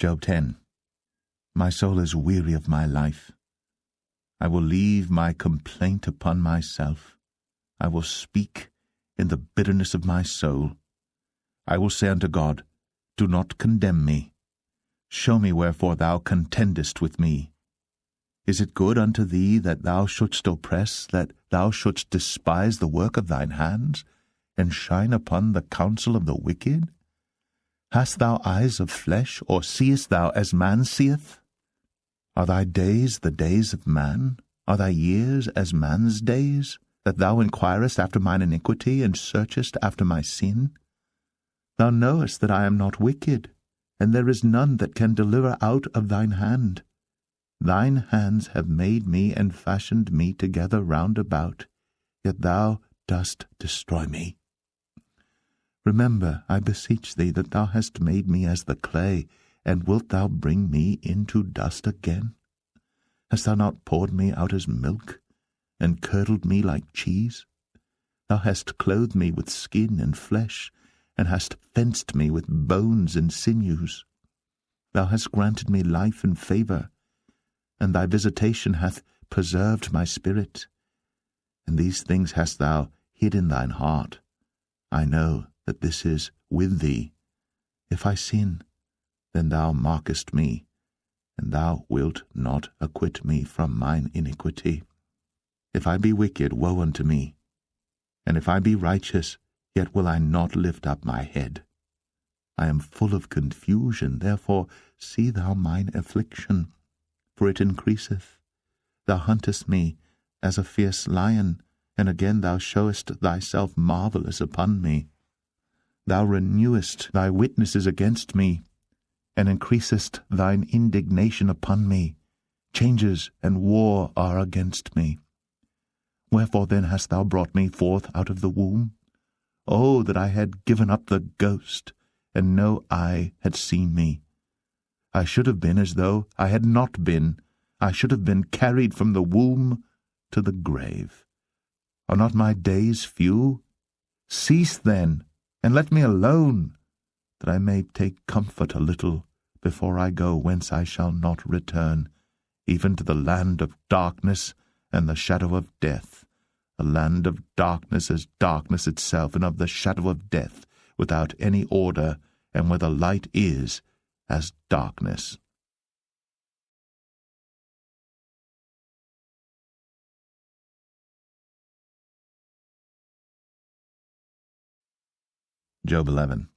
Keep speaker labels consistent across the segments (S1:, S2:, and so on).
S1: Job 10. My soul is weary of my life. I will leave my complaint upon myself. I will speak in the bitterness of my soul. I will say unto God, do not condemn me. Show me wherefore thou contendest with me. Is it good unto thee that thou shouldst oppress, that thou shouldst despise the work of thine hands, and shine upon the counsel of the wicked? Hast thou eyes of flesh, or seest thou as man seeth? Are thy days the days of man? Are thy years as man's days, that thou inquirest after mine iniquity, and searchest after my sin? Thou knowest that I am not wicked, and there is none that can deliver out of thine hand. Thine hands have made me and fashioned me together round about, yet thou dost destroy me. Remember, I beseech thee, that thou hast made me as the clay, and wilt thou bring me into dust again? Hast thou not poured me out as milk, and curdled me like cheese? Thou hast clothed me with skin and flesh, and hast fenced me with bones and sinews. Thou hast granted me life and favour, and thy visitation hath preserved my spirit. And these things hast thou hid in thine heart. I know that this is with thee. If I sin, then thou markest me, and thou wilt not acquit me from mine iniquity. If I be wicked, woe unto me. And if I be righteous, yet will I not lift up my head. I am full of confusion, therefore see thou mine affliction, for it increaseth. Thou huntest me as a fierce lion, and again thou showest thyself marvellous upon me. Thou renewest thy witnesses against me, and increasest thine indignation upon me. Changes and war are against me. Wherefore then hast thou brought me forth out of the womb? Oh, that I had given up the ghost, and no eye had seen me. I should have been as though I had not been. I should have been carried from the womb to the grave. Are not my days few? Cease then, and let me alone, that I may take comfort a little before I go whence I shall not return, even to the land of darkness and the shadow of death, a land of darkness as darkness itself, and of the shadow of death, without any order, and where the light is as darkness. Job 11.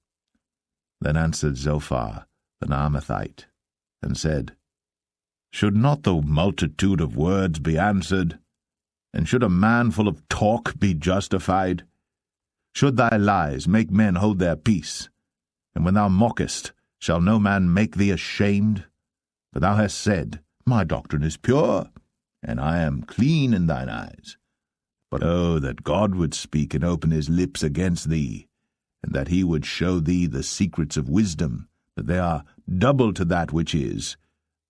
S1: Then answered Zophar the Naamathite, and said, Should not the multitude of words be answered? And should a man full of talk be justified? Should thy lies make men hold their peace? And when thou mockest, shall no man make thee ashamed? For thou hast said, My doctrine is pure, and I am clean in thine eyes. But oh, that God would speak and open his lips against thee, and that he would show thee the secrets of wisdom, that they are double to that which is.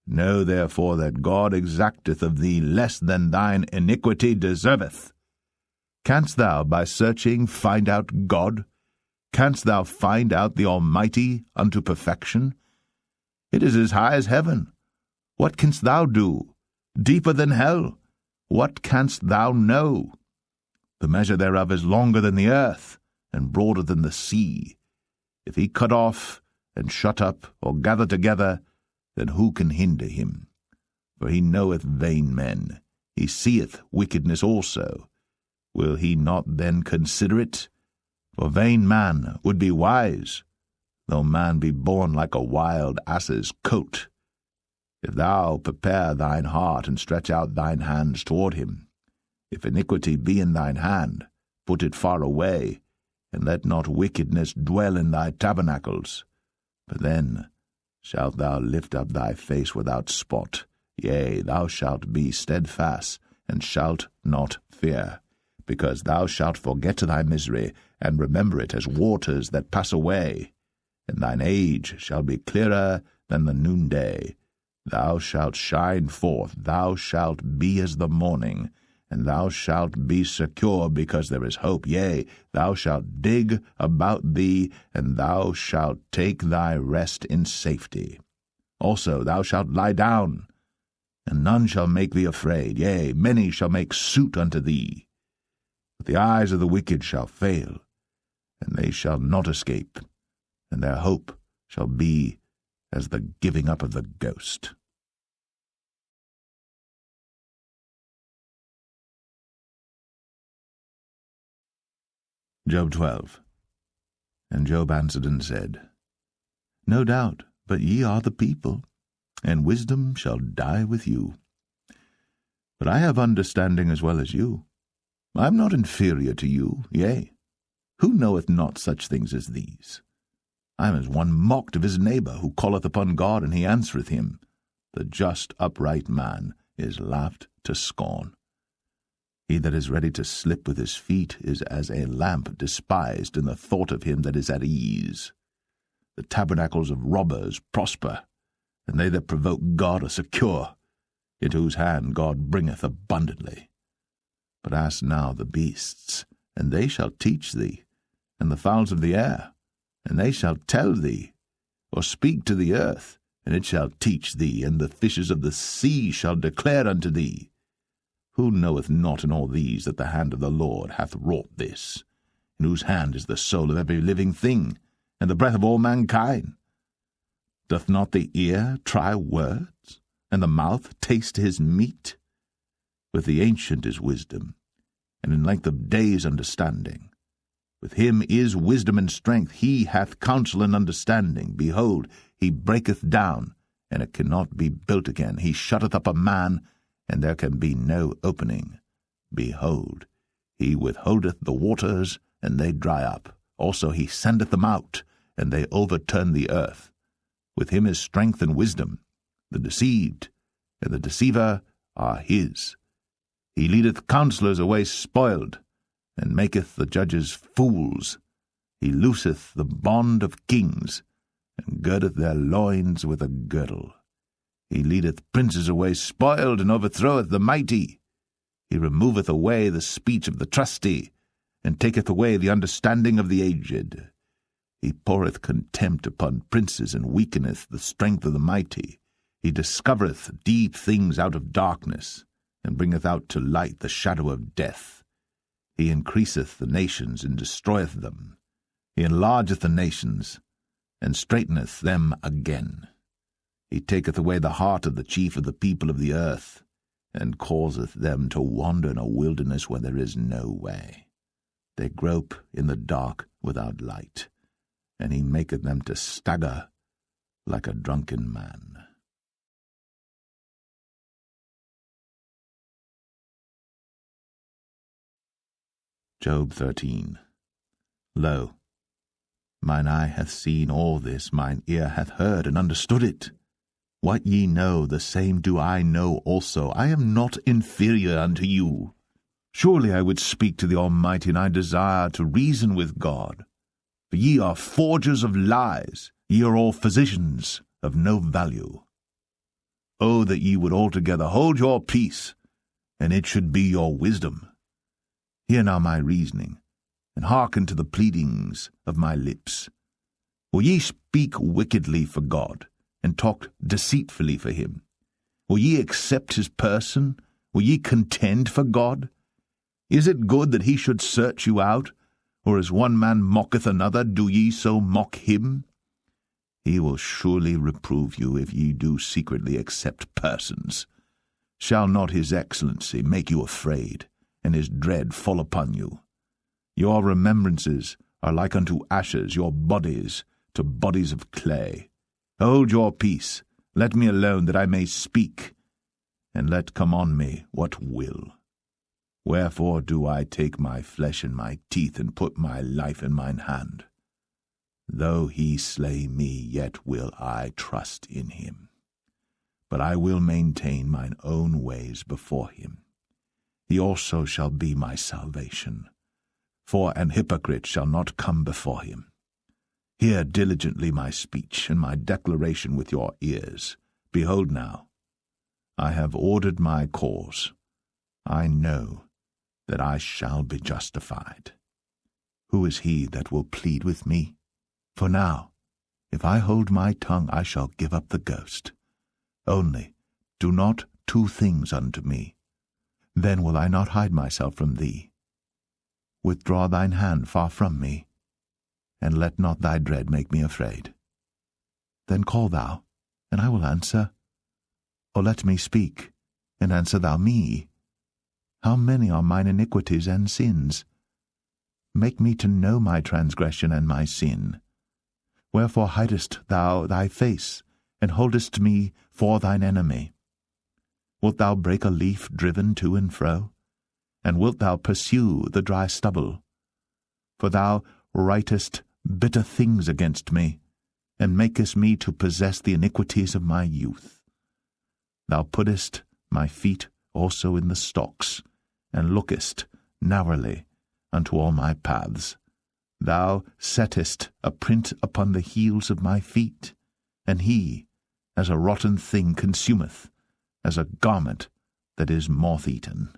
S1: Know therefore that God exacteth of thee less than thine iniquity deserveth. Canst thou by searching find out God? Canst thou find out the Almighty unto perfection? It is as high as heaven. What canst thou do? Deeper than hell. What canst thou know? The measure thereof is longer than the earth, and broader than the sea. If he cut off, and shut up, or gather together, then who can hinder him? For he knoweth vain men, he seeth wickedness also. Will he not then consider it? For vain man would be wise, though man be born like a wild ass's coat. If thou prepare thine heart, and stretch out thine hands toward him, if iniquity be in thine hand, put it far away, and let not wickedness dwell in thy tabernacles. For then shalt thou lift up thy face without spot, yea, thou shalt be steadfast, and shalt not fear, because thou shalt forget thy misery, and remember it as waters that pass away. And thine age shall be clearer than the noonday. Thou shalt shine forth, thou shalt be as the morning, and thou shalt be secure, because there is hope. Yea, thou shalt dig about thee, and thou shalt take thy rest in safety. Also thou shalt lie down, and none shall make thee afraid. Yea, many shall make suit unto thee. But the eyes of the wicked shall fail, and they shall not escape, and their hope shall be as the giving up of the ghost. Job 12. And Job answered and said, No doubt, but ye are the people, and wisdom shall die with you. But I have understanding as well as you. I am not inferior to you, yea, who knoweth not such things as these? I am as one mocked of his neighbour, who calleth upon God, and he answereth him. The just upright man is laughed to scorn. He that is ready to slip with his feet is as a lamp despised in the thought of him that is at ease. The tabernacles of robbers prosper, and they that provoke God are secure, into whose hand God bringeth abundantly. But ask now the beasts, and they shall teach thee, and the fowls of the air, and they shall tell thee, or speak to the earth, and it shall teach thee, and the fishes of the sea shall declare unto thee. Who knoweth not in all these that the hand of the Lord hath wrought this, in whose hand is the soul of every living thing, and the breath of all mankind? Doth not the ear try words, and the mouth taste his meat? With the ancient is wisdom, and in length of days understanding. With him is wisdom and strength. He hath counsel and understanding. Behold, he breaketh down, and it cannot be built again. He shutteth up a man, and there can be no opening. Behold, he withholdeth the waters, and they dry up. Also he sendeth them out, and they overturn the earth. With him is strength and wisdom. The deceived and the deceiver are his. He leadeth counselors away spoiled, and maketh the judges fools. He looseth the bond of kings, and girdeth their loins with a girdle. He leadeth princes away spoiled, and overthroweth the mighty. He removeth away the speech of the trusty, and taketh away the understanding of the aged. He poureth contempt upon princes, and weakeneth the strength of the mighty. He discovereth deep things out of darkness, and bringeth out to light the shadow of death. He increaseth the nations, and destroyeth them. He enlargeth the nations, and straighteneth them again. He taketh away the heart of the chief of the people of the earth, and causeth them to wander in a wilderness where there is no way. They grope in the dark without light, and he maketh them to stagger like a drunken man. Job 13. Lo, mine eye hath seen all this, mine ear hath heard and understood it. What ye know, the same do I know also. I am not inferior unto you. Surely I would speak to the Almighty, and I desire to reason with God. For ye are forgers of lies, ye are all physicians of no value. O that ye would altogether hold your peace, and it should be your wisdom. Hear now my reasoning, and hearken to the pleadings of my lips. Will ye speak wickedly for God, and talk deceitfully for him? Will ye accept his person? Will ye contend for God? Is it good that he should search you out? Or as one man mocketh another, do ye so mock him? He will surely reprove you if ye do secretly accept persons. Shall not his excellency make you afraid, and his dread fall upon you? Your remembrances are like unto ashes, your bodies to bodies of clay. Hold your peace, let me alone that I may speak, and let come on me what will. Wherefore do I take my flesh in my teeth, and put my life in mine hand? Though he slay me, yet will I trust in him. But I will maintain mine own ways before him. He also shall be my salvation. For an hypocrite shall not come before him. Hear diligently my speech, and my declaration with your ears. Behold now, I have ordered my cause. I know that I shall be justified. Who is he that will plead with me? For now If I hold my tongue, I shall give up the ghost. Only do not 2 things unto me. Then will I not hide myself from thee. Withdraw thine hand far from me, and let not thy dread make me afraid. Then call thou, and I will answer. Or let me speak, and answer thou me. How many are mine iniquities and sins? Make me to know my transgression and my sin. Wherefore hidest thou thy face, and holdest me for thine enemy? Wilt thou break a leaf driven to and fro? And wilt thou pursue the dry stubble? For thou writest bitter things against me, and makest me to possess the iniquities of my youth. Thou puttest my feet also in the stocks, and lookest narrowly unto all my paths. Thou settest a print upon the heels of my feet, and he, as a rotten thing, consumeth, as a garment that is moth-eaten.